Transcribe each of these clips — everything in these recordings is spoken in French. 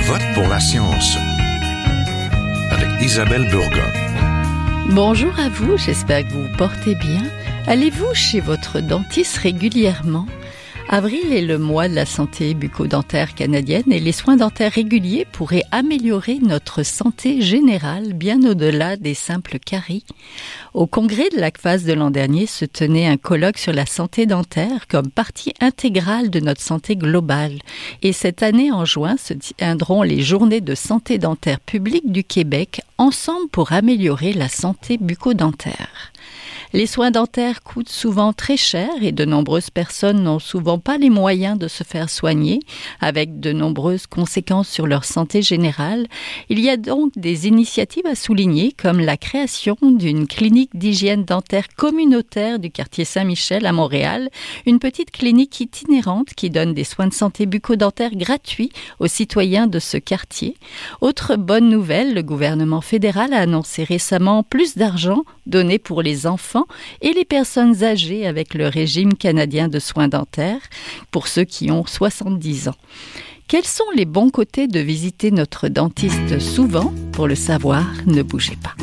vote pour la science avec Isabelle Burgon. Bonjour à vous, j'espère que vous vous portez bien. Allez-vous chez votre dentiste régulièrement? Avril est le mois de la santé bucco-dentaire canadienne et les soins dentaires réguliers pourraient améliorer notre santé générale bien au-delà des simples caries. Au congrès de l'ACFAS de l'an dernier se tenait un colloque sur la santé dentaire comme partie intégrale de notre santé globale. Et cette année, en juin, se tiendront les journées de santé dentaire publique du Québec ensemble pour améliorer la santé bucco-dentaire. Les soins dentaires coûtent souvent très cher et de nombreuses personnes n'ont souvent pas les moyens de se faire soigner, avec de nombreuses conséquences sur leur santé générale. Il y a donc des initiatives à souligner, comme la création d'une clinique d'hygiène dentaire communautaire du quartier Saint-Michel à Montréal, une petite clinique itinérante qui donne des soins de santé bucco-dentaires gratuits aux citoyens de ce quartier. Autre bonne nouvelle, le gouvernement fédéral a annoncé récemment plus d'argent donné pour les enfants et les personnes âgées avec le régime canadien de soins dentaires pour ceux qui ont 70 ans. Quels sont les bons côtés de visiter notre dentiste souvent? Pour le savoir, ne bougez pas.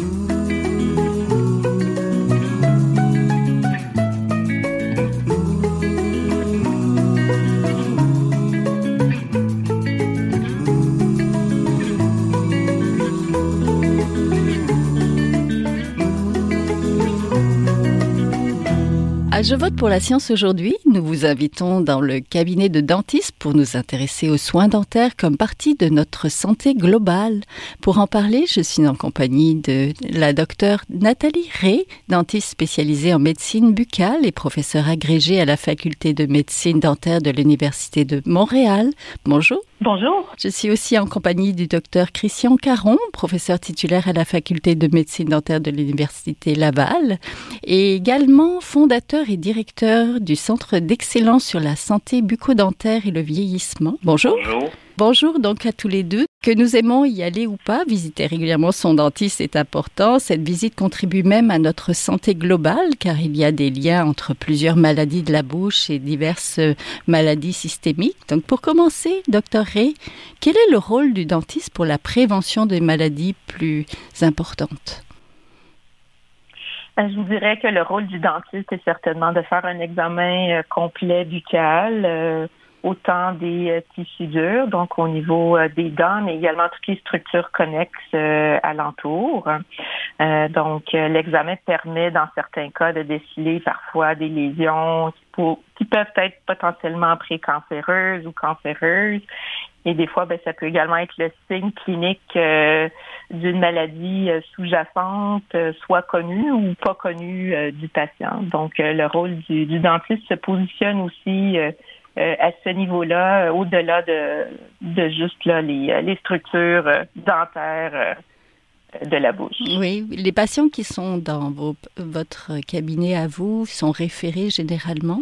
Je vote pour la science aujourd'hui. Nous vous invitons dans le cabinet de dentiste pour nous intéresser aux soins dentaires comme partie de notre santé globale. Pour en parler, je suis en compagnie de la docteure Nathalie Ray, dentiste spécialisée en médecine buccale et professeure agrégée à la faculté de médecine dentaire de l'Université de Montréal. Bonjour. Bonjour. Je suis aussi en compagnie du docteur Christian Caron, professeur titulaire à la faculté de médecine dentaire de l'Université Laval et également fondateur et directeur du Centre d'excellence sur la santé bucco-dentaire et le vieillissement. Bonjour. Bonjour. Bonjour donc à tous les deux. Que nous aimons y aller ou pas, visiter régulièrement son dentiste est important. Cette visite contribue même à notre santé globale car il y a des liens entre plusieurs maladies de la bouche et diverses maladies systémiques. Donc pour commencer, Dr Ray, quel est le rôle du dentiste pour la prévention des maladies plus importantes? Je vous dirais que le rôle du dentiste est certainement de faire un examen complet buccal, autant des tissus durs, donc au niveau des dents, mais également toutes les structures connexes alentour. Donc, l'examen permet, dans certains cas, de déceler parfois des lésions qui peuvent être potentiellement précancéreuses ou cancéreuses. Et des fois, ça peut également être le signe clinique d'une maladie sous-jacente, soit connue ou pas connue du patient. Donc, le rôle du dentiste se positionne aussi à ce niveau-là, au-delà de juste là, les structures dentaires de la bouche. Oui, les patients qui sont dans votre cabinet à vous sont référés généralement?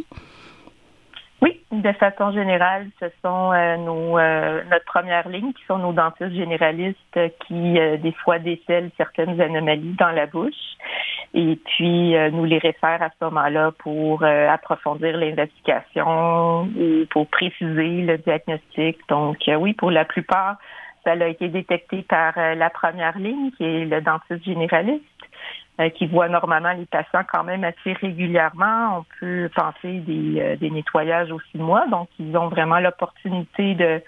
Oui, de façon générale, ce sont notre première ligne qui sont nos dentistes généralistes qui, des fois, décèlent certaines anomalies dans la bouche. Et puis, nous les réfèrent à ce moment-là pour approfondir l'investigation ou pour préciser le diagnostic. Donc, oui, pour la plupart, ça a été détecté par la première ligne, qui est le dentiste généraliste, qui voit normalement les patients quand même assez régulièrement. On peut penser des nettoyages aux 6 mois. Donc, ils ont vraiment l'opportunité de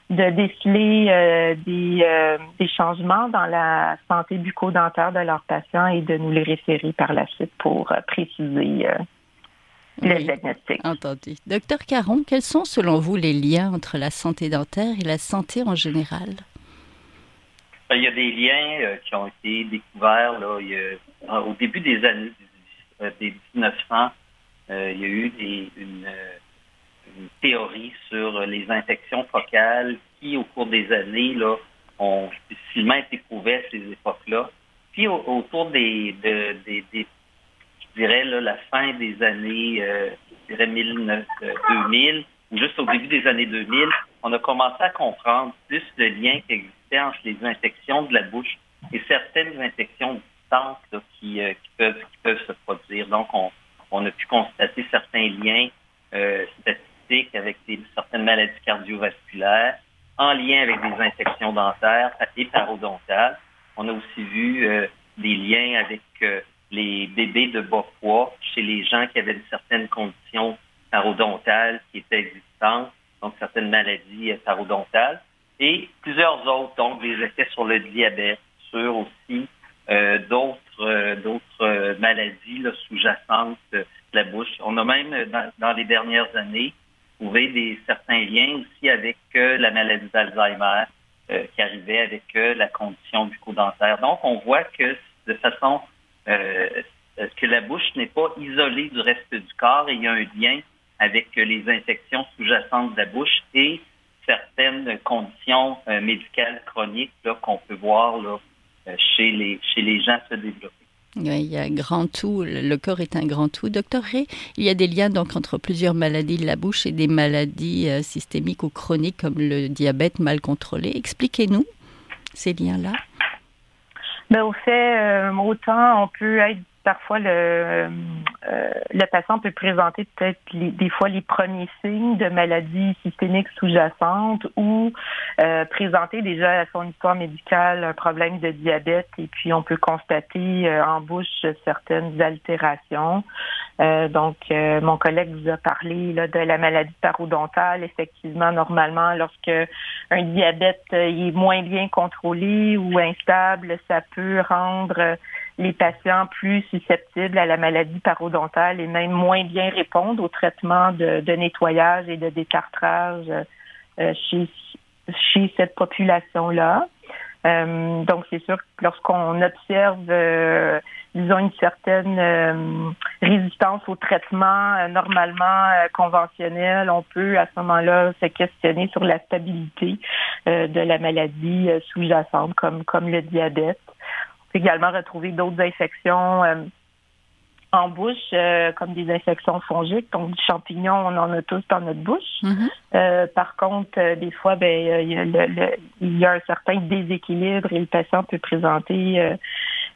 déceler des changements dans la santé bucco-dentaire de leurs patients et de nous les référer par la suite pour préciser le diagnostic. Entendu. Docteur Caron, quels sont selon vous les liens entre la santé dentaire et la santé en général? Il y a des liens qui ont été découverts là, au début des années des 1900. Il y a eu une théorie sur les infections focales qui, au cours des années, là, ont difficilement été prouvées à ces époques-là. Puis autour je dirais là, la fin des années, 2000, ou juste au début des années 2000, on a commencé à comprendre plus le lien qui existait entre les infections de la bouche et certaines infections distantes là, qui peuvent se produire. Donc, on a pu constater certains liens statistiques avec certaines maladies cardiovasculaires en lien avec des infections dentaires et parodontales. On a aussi vu des liens avec les bébés de bas poids chez les gens qui avaient une certaine condition parodontale qui était existante, donc certaines maladies parodontales, et plusieurs autres, donc des effets sur le diabète, sur aussi d'autres maladies là, sous-jacentes de la bouche. On a même, dans les dernières années, trouvé certains liens aussi avec la maladie d'Alzheimer qui arrivait avec la condition bucco-dentaire. Donc, on voit que de façon que la bouche n'est pas isolée du reste du corps et il y a un lien avec les infections sous-jacentes de la bouche et certaines conditions médicales chroniques là, qu'on peut voir là, chez les gens se développer. Oui, il y a un grand tout, le corps est un grand tout. Docteur Ray, il y a des liens donc entre plusieurs maladies de la bouche et des maladies systémiques ou chroniques comme le diabète mal contrôlé. Expliquez-nous ces liens-là. Ben, au fait, autant on peut être parfois le patient peut présenter peut-être des fois les premiers signes de maladies systémiques sous-jacentes ou présenter déjà à son histoire médicale un problème de diabète et puis on peut constater en bouche certaines altérations. Donc, mon collègue vous a parlé là, de la maladie parodontale. Effectivement, normalement, lorsque un diabète est moins bien contrôlé ou instable, ça peut rendre les patients plus susceptibles à la maladie parodontale et même moins bien répondre au traitement de nettoyage et de détartrage chez cette population-là. Donc, c'est sûr que lorsqu'on observe, disons, une certaine résistance au traitement normalement conventionnel, on peut à ce moment-là se questionner sur la stabilité de la maladie sous-jacente, comme le diabète. On peut également retrouver d'autres infections en bouche, comme des infections fongiques. Donc, du champignon, on en a tous dans notre bouche. Mm-hmm. Par contre, des fois, il y a un certain déséquilibre et le patient peut présenter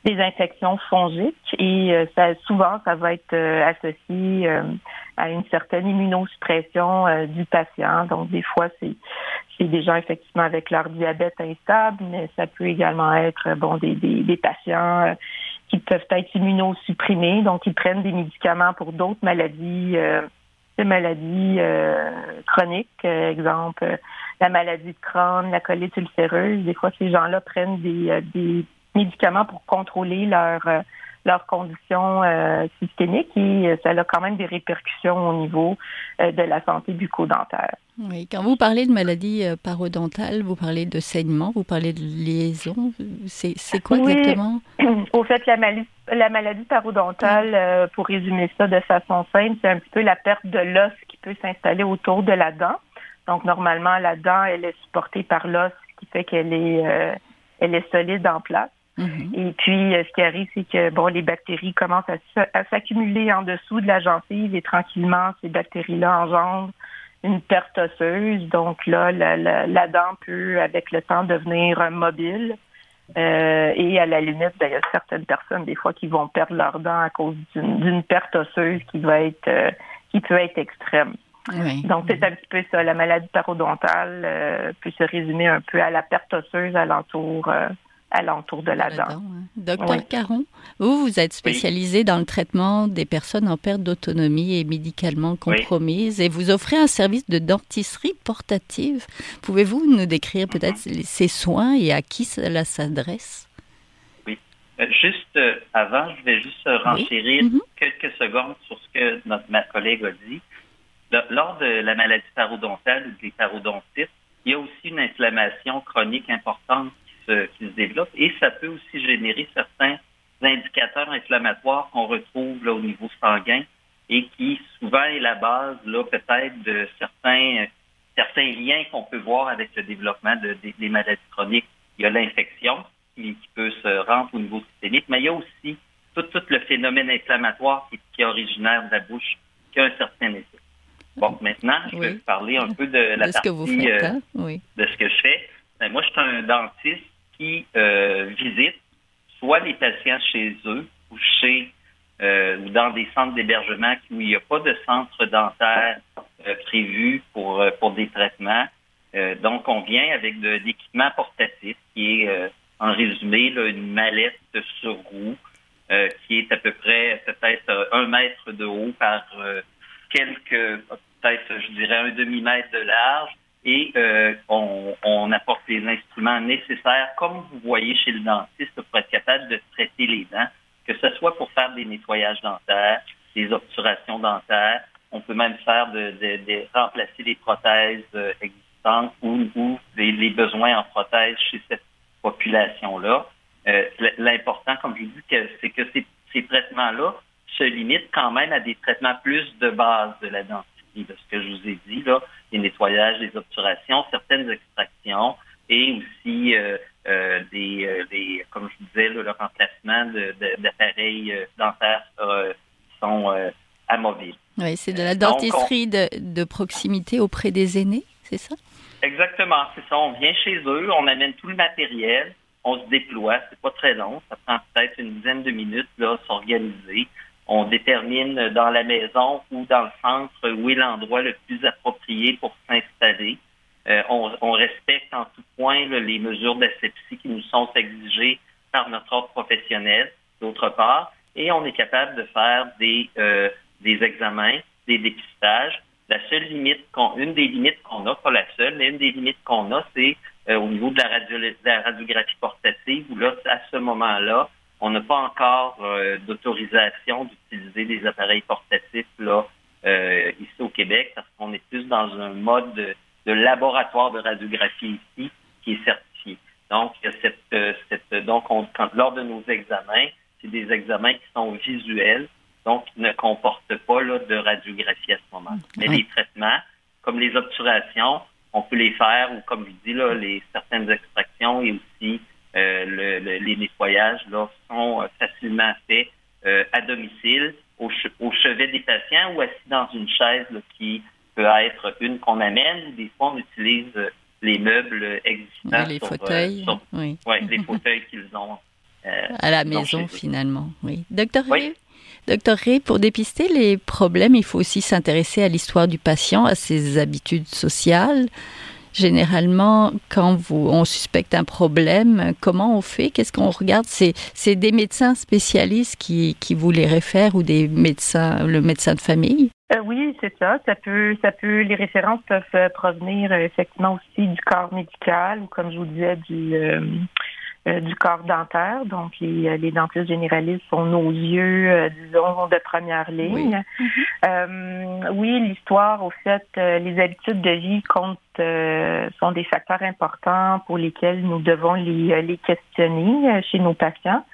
des infections fongiques et souvent, ça va être associé à une certaine immunosuppression du patient. Donc, des fois, c'est des gens effectivement avec leur diabète instable, mais ça peut également être des patients qui peuvent être immunosupprimés, donc ils prennent des médicaments pour d'autres maladies, chroniques, exemple la maladie de Crohn, la colite ulcéreuse. Des fois, ces gens-là prennent des médicaments pour contrôler leurs conditions systémiques et ça a quand même des répercussions au niveau de la santé bucco-dentaire. Oui, quand vous parlez de maladie parodontale, vous parlez de saignement, vous parlez de liaison. C'est quoi exactement? Au fait, la maladie parodontale, pour résumer ça de façon simple, c'est un petit peu la perte de l'os qui peut s'installer autour de la dent. Donc, normalement, la dent, elle est supportée par l'os, ce qui fait qu'elle est solide en place. Mm-hmm. Et puis, ce qui arrive, c'est que les bactéries commencent à s'accumuler en dessous de la gencive et tranquillement, ces bactéries-là engendrent une perte osseuse. Donc là, la dent peut, avec le temps, devenir mobile. Et à la limite, il y a certaines personnes, des fois, qui vont perdre leurs dents à cause d'une perte osseuse qui peut être extrême. Oui. Donc, c'est un petit peu ça. La maladie parodontale peut se résumer un peu à la perte osseuse alentour de la dent. Hein. Docteur Caron, vous êtes spécialisé dans le traitement des personnes en perte d'autonomie et médicalement compromises et vous offrez un service de dentisterie portative. Pouvez-vous nous décrire peut-être ces soins et à qui cela s'adresse? Oui. Juste avant, je vais juste renchérir quelques secondes sur ce que ma collègue a dit. Lors de la maladie parodontale ou des parodontites, il y a aussi une inflammation chronique importante qui se développe et ça peut aussi générer certains indicateurs inflammatoires qu'on retrouve là, au niveau sanguin et qui souvent est la base là, peut-être de certains liens qu'on peut voir avec le développement des maladies chroniques. Il y a l'infection qui peut se rendre au niveau systémique, mais il y a aussi tout le phénomène inflammatoire qui est originaire de la bouche, qui a un certain effet. Bon, maintenant, je vais vous parler un peu de la partie ce que vous faites, hein? De ce que je fais. Moi, je suis un dentiste qui visitent soit les patients chez eux ou ou dans des centres d'hébergement où il n'y a pas de centre dentaire prévu pour des traitements. Donc, on vient avec de l'équipement portatif qui est, en résumé, là, une mallette sur roue qui est à peu près peut-être 1 mètre de haut par peut-être, je dirais, un demi-mètre de large. Et on apporte les instruments nécessaires, comme vous voyez chez le dentiste, pour être capable de traiter les dents, que ce soit pour faire des nettoyages dentaires, des obturations dentaires. On peut même faire de remplacer les prothèses existantes ou les besoins en prothèses chez cette population-là. L'important, comme je vous dis, c'est que ces traitements-là se limitent quand même à des traitements plus de base de la dentisterie. De ce que je vous ai dit, là, les nettoyages, les obturations, certaines extractions et aussi des comme je vous disais, là, le remplacement d'appareils dentaires qui sont amovibles. Oui, c'est de la dentisterie de proximité auprès des aînés, c'est ça? Exactement, c'est ça. On vient chez eux, on amène tout le matériel, on se déploie, c'est pas très long, ça prend peut-être une dizaine de minutes là, s'organiser. On détermine dans la maison ou dans le centre où est l'endroit le plus approprié pour s'installer. On respecte en tout point là, les mesures d'asepsie qui nous sont exigées par notre ordre professionnel, d'autre part, et on est capable de faire des examens, des dépistages. La seule limite une des limites qu'on a, pas la seule, mais une des limites qu'on a, c'est au niveau de la radiographie portative, où là, à ce moment-là, on n'a pas encore d'autorisation d'utiliser des appareils portatifs là ici au Québec, parce qu'on est plus dans un mode de laboratoire de radiographie ici qui est certifié. Donc, lors de nos examens, c'est des examens qui sont visuels, donc qui ne comportent pas là, de radiographie à ce moment. Mais les traitements, comme les obturations, on peut les faire, ou comme je dis, là, certaines extractions et aussi les nettoyages là, sont facilement faits à domicile, au chevet des patients ou assis dans une chaise là, qui peut être une qu'on amène, ou des fois on utilise les meubles existants. Les fauteuils. Les fauteuils qu'ils ont. À la maison, finalement. Oui. Docteur Ray, pour dépister les problèmes, il faut aussi s'intéresser à l'histoire du patient, à ses habitudes sociales. Généralement, quand on suspecte un problème, comment on fait? Qu'est-ce qu'on regarde? C'est des médecins spécialistes qui vous les réfèrent, ou le médecin de famille? Oui, c'est ça. Les références peuvent provenir effectivement aussi du corps médical, ou comme je vous disais, du corps dentaire. Donc, les dentistes généralistes sont nos yeux, disons, de première ligne. Oui, l'histoire, au fait, les habitudes de vie sont des facteurs importants pour lesquels nous devons les questionner chez nos patients.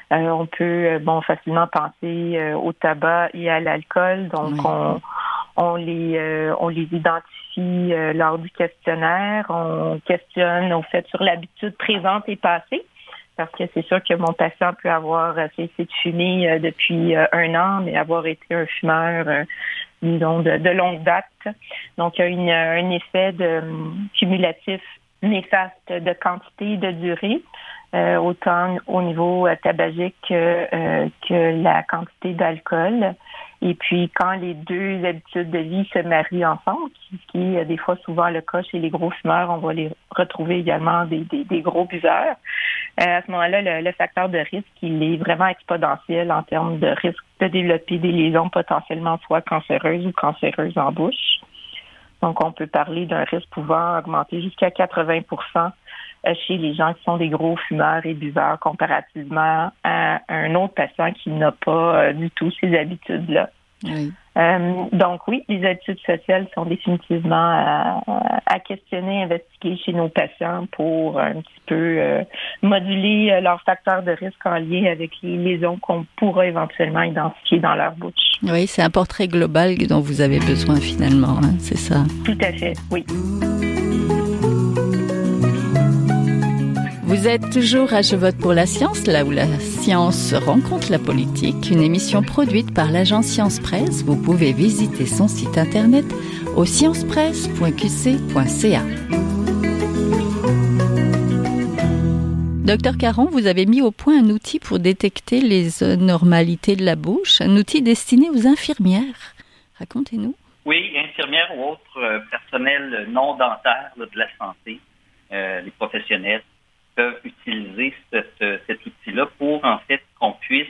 On peut facilement penser au tabac et à l'alcool. Donc, on les identifie lors du questionnaire. On questionne, au fait, sur l'habitude présente et passée. Parce que c'est sûr que mon patient peut avoir cessé de fumer depuis 1 an, mais avoir été un fumeur, disons, de longue date. Donc, il y a un effet cumulatif néfaste de quantité et de durée, autant au niveau tabagique que la quantité d'alcool. Et puis, quand les deux habitudes de vie se marient ensemble, qui est des fois souvent le cas chez les gros fumeurs, on va les retrouver également des gros buveurs. À ce moment-là, le facteur de risque, il est vraiment exponentiel en termes de risque de développer des lésions potentiellement soit cancéreuses ou cancéreuses en bouche. Donc, on peut parler d'un risque pouvant augmenter jusqu'à 80% chez les gens qui sont des gros fumeurs et buveurs comparativement à un autre patient qui n'a pas du tout ces habitudes-là. Oui. Donc oui, les habitudes sociales sont définitivement à questionner, investiguer chez nos patients pour un petit peu moduler leurs facteurs de risque en lien avec les lésions qu'on pourra éventuellement identifier dans leur bouche. Oui, c'est un portrait global dont vous avez besoin finalement, hein, c'est ça? Tout à fait, oui. Vous êtes toujours à Je vote pour la science, là où la science rencontre la politique, une émission produite par l'agence Science Presse. Vous pouvez visiter son site internet au sciencepresse.qc.ca. Docteur Caron, vous avez mis au point un outil pour détecter les anormalités de la bouche, un outil destiné aux infirmières. Racontez-nous. Oui, infirmières ou autres personnels non dentaires là, de la santé, les professionnels, peuvent utiliser cet outil-là pour, en fait, qu'on puisse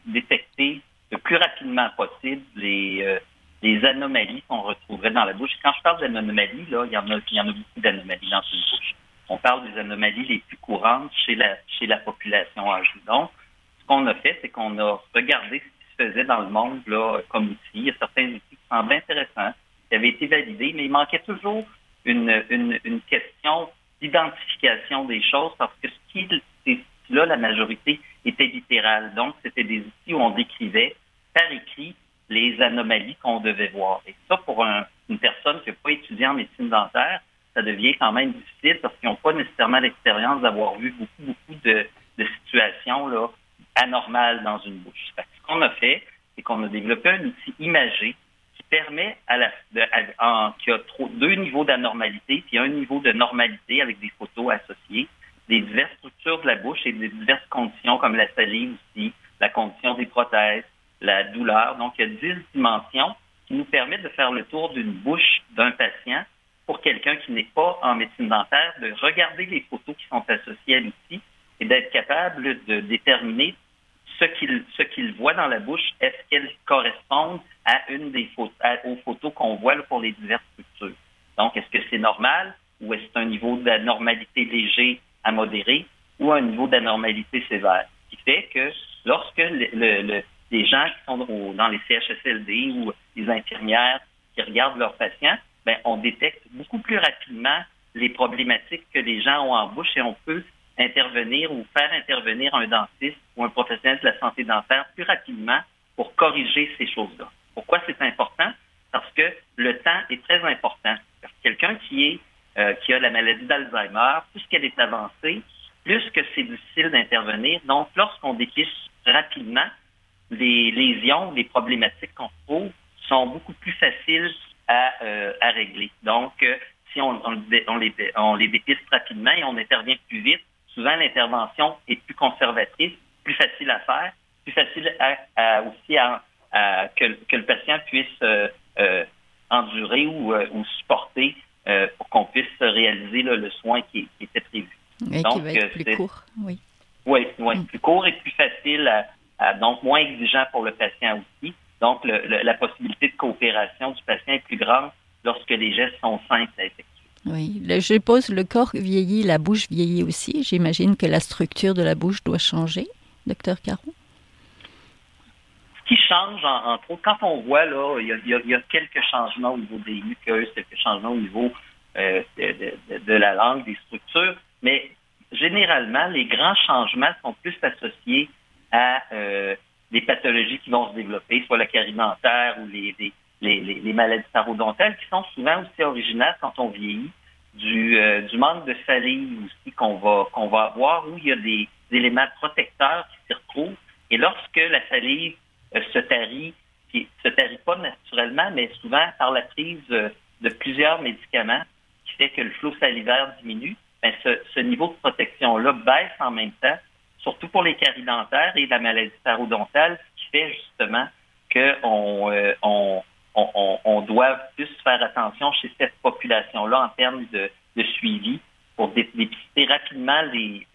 détecter le plus rapidement possible les anomalies qu'on retrouverait dans la bouche. Quand je parle d'anomalies, là, il y en a beaucoup d'anomalies dans une bouche. On parle des anomalies les plus courantes chez la population âgée. Donc, ce qu'on a fait, c'est qu'on a regardé ce qui se faisait dans le monde là, comme outil. Il y a certains outils qui semblaient intéressants, qui avaient été validés, mais il manquait toujours une question d'identification des choses parce que là, la majorité était littérale. Donc, c'était des outils où on décrivait par écrit les anomalies qu'on devait voir. Et ça, pour une personne qui n'a pas étudié en médecine dentaire, ça devient quand même difficile parce qu'ils n'ont pas nécessairement l'expérience d'avoir vu beaucoup de situations là, anormales dans une bouche. Fait que ce qu'on a fait, c'est qu'on a développé un outil imagé qui permet qui a deux niveaux d'anormalité, puis un niveau de normalité avec des photos associées, des diverses structures de la bouche et des diverses conditions comme la salive aussi, la condition des prothèses, la douleur. Donc, il y a 10 dimensions qui nous permettent de faire le tour d'une bouche d'un patient pour quelqu'un qui n'est pas en médecine dentaire, de regarder les photos qui sont associées à l'outil et d'être capable de déterminer ce qu'il voit dans la bouche, est-ce qu'elles correspondent à aux photos qu'on voit là, pour les diverses structures. Donc, est-ce que c'est normal ou est-ce que c'est un niveau d'anormalité léger à modéré ou un niveau d'anormalité sévère? Ce qui fait que lorsque les gens qui sont dans les CHSLD ou les infirmières qui regardent leurs patients, ben, on détecte beaucoup plus rapidement les problématiques que les gens ont en bouche et on peut intervenir ou faire intervenir un dentiste ou un professionnel de la santé dentaire plus rapidement pour corriger ces choses-là. Pourquoi c'est important? Parce que le temps est très important. Parce que quelqu'un qui a la maladie d'Alzheimer, plus qu'elle est avancée, plus que c'est difficile d'intervenir. Donc, lorsqu'on dépiste rapidement, les lésions, les problématiques qu'on trouve sont beaucoup plus faciles à régler. Donc, si on les dépiste rapidement et on intervient plus vite, souvent l'intervention est plus conservatrice, plus facile à faire, plus facile aussi que le patient puisse endurer ou supporter pour qu'on puisse réaliser là, le soin qui était prévu. Et donc, qui va être plus court, oui. Oui, plus court et plus facile, donc moins exigeant pour le patient aussi. Donc, la possibilité de coopération du patient est plus grande lorsque les gestes sont simples à effectuer. Oui, je suppose le corps vieillit, la bouche vieillit aussi. J'imagine que la structure de la bouche doit changer, Dr Caron. Ce qui change, entre autres, quand on voit, là, il y a quelques changements au niveau des muqueuses, quelques changements au niveau de la langue, des structures, mais généralement, les grands changements sont plus associés à des pathologies qui vont se développer, soit la carie dentaire ou les maladies parodontales, qui sont souvent aussi originaires quand on vieillit, du manque de salive aussi qu'on va avoir, où il y a des éléments protecteurs qui s'y retrouvent. Et lorsque la salive se tarit pas naturellement, mais souvent par la prise de plusieurs médicaments, qui fait que le flot salivaire diminue, ben ce niveau de protection-là baisse en même temps, surtout pour les caries dentaires et la maladie parodontale, ce qui fait justement qu'on doit plus faire attention chez cette population-là en termes de suivi pour dépister rapidement les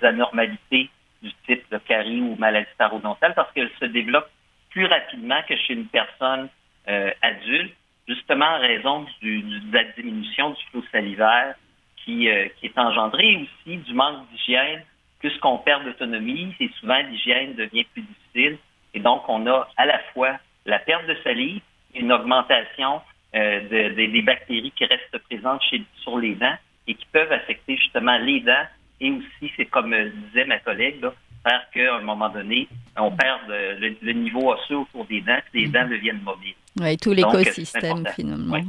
anormalités du type de carie ou maladie parodontale parce qu'elles se développent plus rapidement que chez une personne adulte, justement en raison de la diminution du flot salivaire qui est engendré et aussi du manque d'hygiène. Plus qu'on perd d'autonomie, et souvent l'hygiène devient plus difficile. Et donc, on a à la fois la perte de salive et une augmentation des bactéries qui restent présentes sur les dents et qui peuvent affecter justement les dents et aussi, c'est comme disait ma collègue, là, faire qu'à un moment donné, on perd le niveau osseux autour des dents, que les dents deviennent mobiles. Oui, tout l'écosystème finalement.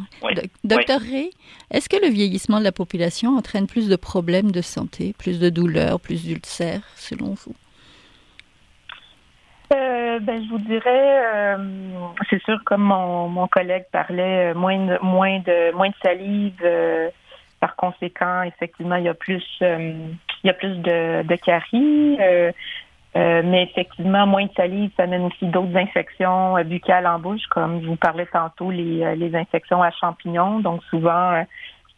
Docteur Ray, est-ce que le vieillissement de la population entraîne plus de problèmes de santé, plus de douleurs, plus d'ulcères, selon vous? Je vous dirais, c'est sûr, comme mon collègue parlait, moins de salive. Par conséquent, effectivement, il y a plus de caries. Mais effectivement, moins de salive, ça amène aussi d'autres infections buccales en bouche, comme je vous parlais tantôt, les infections à champignons. Donc souvent,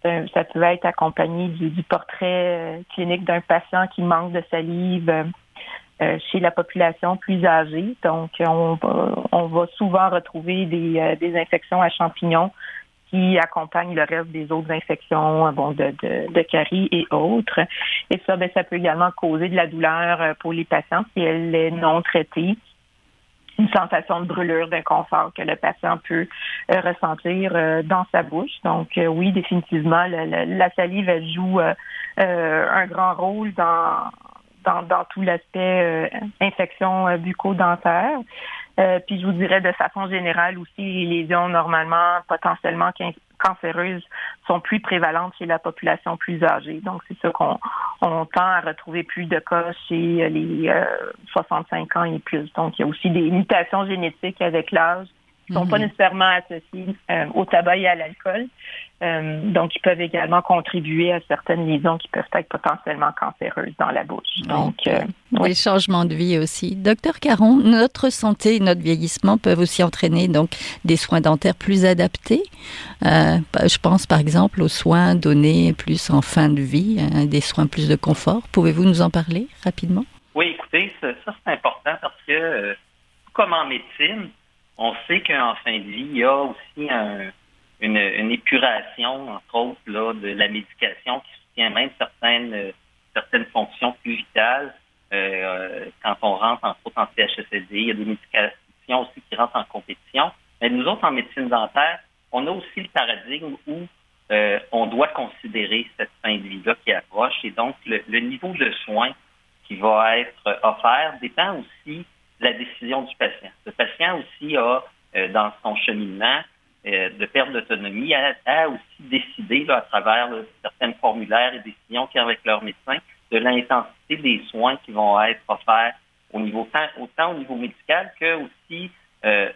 ça peut être accompagné du portrait clinique d'un patient qui manque de salive chez la population plus âgée. Donc, on va souvent retrouver des infections à champignons qui accompagnent le reste des autres infections, de caries et autres. Et ça, ça peut également causer de la douleur pour les patients si elle est non traitée. Une sensation de brûlure, d'inconfort que le patient peut ressentir dans sa bouche. Donc, oui, définitivement, la salive, elle joue un grand rôle dans tout l'aspect infection bucco-dentaire. Puis je vous dirais de façon générale aussi, les lésions normalement potentiellement cancéreuses sont plus prévalentes chez la population plus âgée. Donc c'est ça qu'on tend à retrouver plus de cas chez les 65 ans et plus. Donc il y a aussi des mutations génétiques avec l'âge qui ne sont pas nécessairement associées au tabac et à l'alcool. Donc, ils peuvent également contribuer à certaines lésions qui peuvent être potentiellement cancéreuses dans la bouche. Donc, les changements de vie aussi. Docteur Caron, notre santé et notre vieillissement peuvent aussi entraîner donc des soins dentaires plus adaptés. Je pense par exemple aux soins donnés plus en fin de vie, des soins plus de confort. Pouvez-vous nous en parler rapidement? Oui, écoutez, ça c'est important parce que, comme en médecine, on sait qu'en fin de vie, il y a aussi une épuration, entre autres, là, de la médication qui soutient même certaines fonctions plus vitales. Quand on rentre, entre autres, en CHSLD, il y a des médications aussi qui rentrent en compétition. Mais nous autres, en médecine dentaire, on a aussi le paradigme où on doit considérer cette fin de vie-là qui approche. Et donc, le niveau de soins qui va être offert dépend aussi de la décision du patient. Le patient aussi a, dans son cheminement de perte d'autonomie, a aussi décidé, là, à travers certains formulaires et décisions qu'il y a avec leur médecin, de l'intensité des soins qui vont être offerts au niveau autant au niveau médical que aussi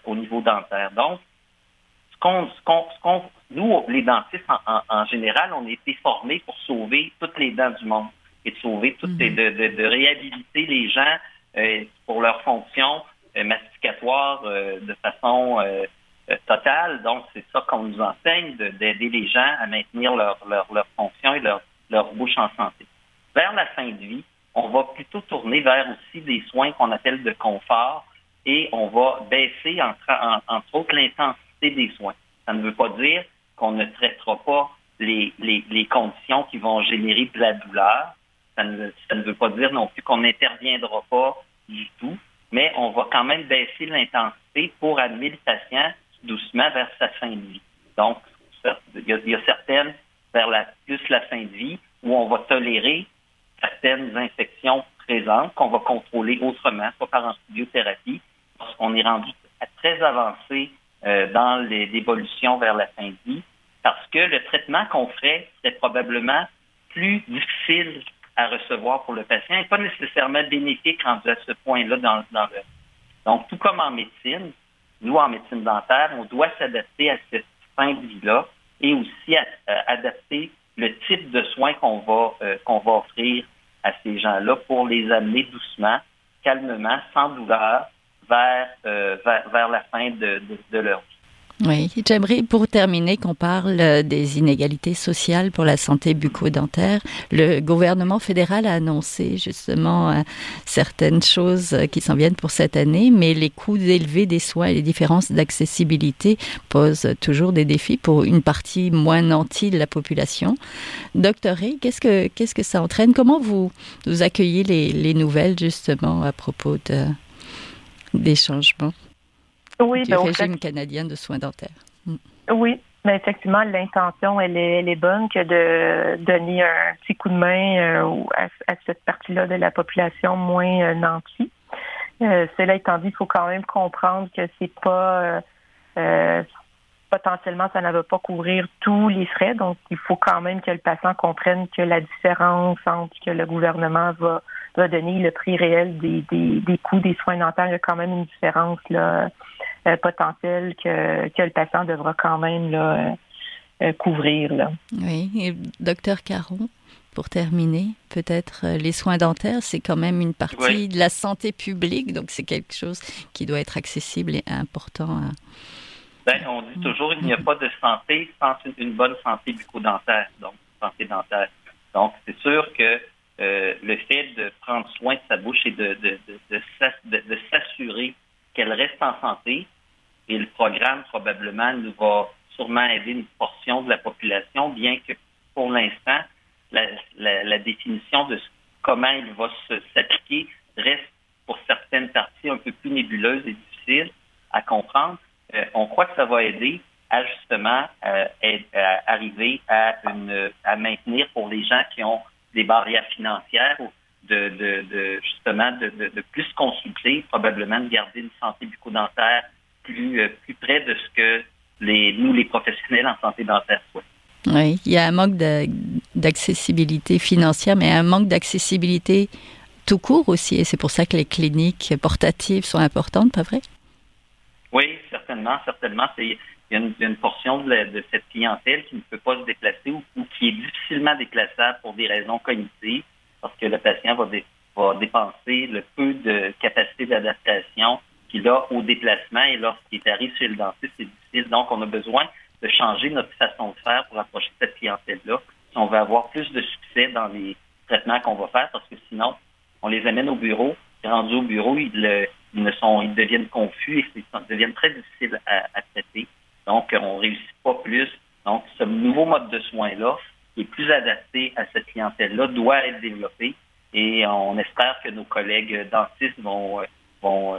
au niveau dentaire. Donc, nous, les dentistes, en général, on a été formés pour sauver toutes les dents du monde et de sauver de réhabiliter les gens pour leur fonction masticatoire de façon totale. Donc, c'est ça qu'on nous enseigne, d'aider les gens à maintenir leur fonction et leur bouche en santé. Vers la fin de vie, on va plutôt tourner vers aussi des soins qu'on appelle de confort et on va baisser, entre autres, l'intensité des soins. Ça ne veut pas dire qu'on ne traitera pas les conditions qui vont générer de la douleur. Ça ne veut pas dire non plus qu'on n'interviendra pas du tout, mais on va quand même baisser l'intensité pour amener le patient doucement vers sa fin de vie. Donc, il y a certaines vers plus la fin de vie où on va tolérer certaines infections présentes qu'on va contrôler autrement, soit par antibiothérapie, parce qu'on est rendu très avancé dans l'évolution vers la fin de vie, parce que le traitement qu'on ferait serait probablement plus difficile à recevoir pour le patient et pas nécessairement bénéfique rendu à ce point-là Donc, tout comme en médecine, nous, en médecine dentaire, on doit s'adapter à cette fin de vie-là et aussi adapter le type de soins qu'on va offrir à ces gens-là pour les amener doucement, calmement, sans douleur, vers la fin de leur vie. Oui, j'aimerais pour terminer qu'on parle des inégalités sociales pour la santé bucco-dentaire. Le gouvernement fédéral a annoncé justement certaines choses qui s'en viennent pour cette année, mais les coûts élevés des soins et les différences d'accessibilité posent toujours des défis pour une partie moins nantie de la population. Docteur Ray, qu'est-ce que ça entraîne? Comment vous accueillez les nouvelles justement à propos des changements? Oui, du régime canadien de soins dentaires. Oui, mais effectivement, l'intention, elle est bonne que de donner un petit coup de main à cette partie-là de la population moins nantie. Cela étant dit, il faut quand même comprendre que c'est pas potentiellement, ça ne va pas couvrir tous les frais. Donc, il faut quand même que le patient comprenne que la différence entre ce que le gouvernement va donner le prix réel des coûts des soins dentaires, il y a quand même une différence là potentielle que le patient devra quand même là, couvrir. Là. Oui, et Dr Caron, pour terminer, peut-être les soins dentaires, c'est quand même une partie de la santé publique, donc c'est quelque chose qui doit être accessible et important. On dit toujours qu'il n'y a pas de santé sans une bonne santé bucco-dentaire, donc santé dentaire. Donc, c'est sûr que le fait de prendre soin de sa bouche et de s'assurer qu'elle reste en santé, et le programme probablement nous va sûrement aider une portion de la population, bien que pour l'instant, la définition de comment il va s'appliquer reste pour certaines parties un peu plus nébuleuse et difficile à comprendre. On croit que ça va aider à justement arriver à maintenir pour les gens qui ont des barrières financières ou de plus consulter, probablement de garder une santé bucco-dentaire plus près de ce que les professionnels en santé dentaire souhaitent. Oui, il y a un manque d'accessibilité financière, mais un manque d'accessibilité tout court aussi, et c'est pour ça que les cliniques portatives sont importantes, pas vrai? Oui, certainement. Il y a une portion de cette clientèle qui ne peut pas se déplacer ou qui est difficilement déplaçable pour des raisons cognitives, parce que le patient va dépenser le peu de capacité d'adaptation qu'il a au déplacement, et lorsqu'il arrive chez le dentiste, c'est difficile. Donc, on a besoin de changer notre façon de faire pour approcher cette clientèle-là, si on veut avoir plus de succès dans les traitements qu'on va faire, parce que sinon, on les amène au bureau, et rendus au bureau, ils deviennent confus et deviennent très difficiles à traiter. Donc, on ne réussit pas plus. Donc, ce nouveau mode de soins-là, qui est plus adapté à cette clientèle-là, doit être développé, et on espère que nos collègues dentistes vont en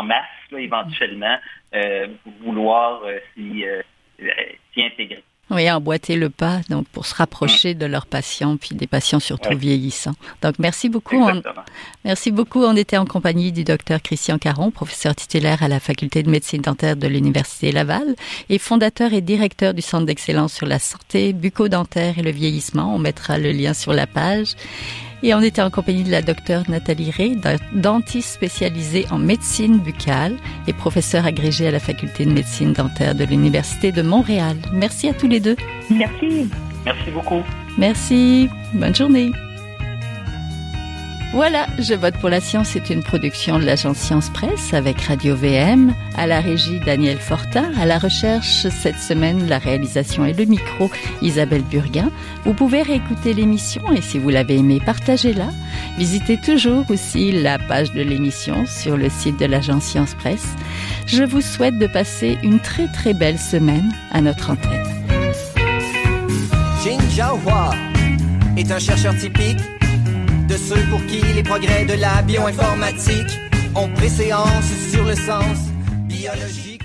masse, là, éventuellement, vouloir s'y intégrer. Oui, emboîter le pas, donc pour se rapprocher de leurs patients, puis des patients surtout vieillissants. Donc, merci beaucoup. Merci beaucoup. On était en compagnie du docteur Christian Caron, professeur titulaire à la Faculté de médecine dentaire de l'Université Laval et fondateur et directeur du Centre d'excellence sur la santé bucco-dentaire et le vieillissement. On mettra le lien sur la page. Et on était en compagnie de la docteure Nathalie Rey, dentiste spécialisée en médecine buccale et professeure agrégée à la Faculté de médecine dentaire de l'Université de Montréal. Merci à tous les deux. Merci. Merci beaucoup. Merci. Bonne journée. Voilà, Je vote pour la science est une production de l'agence Science Presse avec Radio VM, à la régie Daniel Fortin, à la recherche cette semaine, la réalisation et le micro Isabelle Burguin. Vous pouvez réécouter l'émission et si vous l'avez aimée, partagez-la. Visitez toujours aussi la page de l'émission sur le site de l'agence Science Presse. Je vous souhaite de passer une très très belle semaine à notre antenne. Jin Jiahua est un chercheur typique de ceux pour qui les progrès de la bioinformatique ont préséance sur le sens biologique.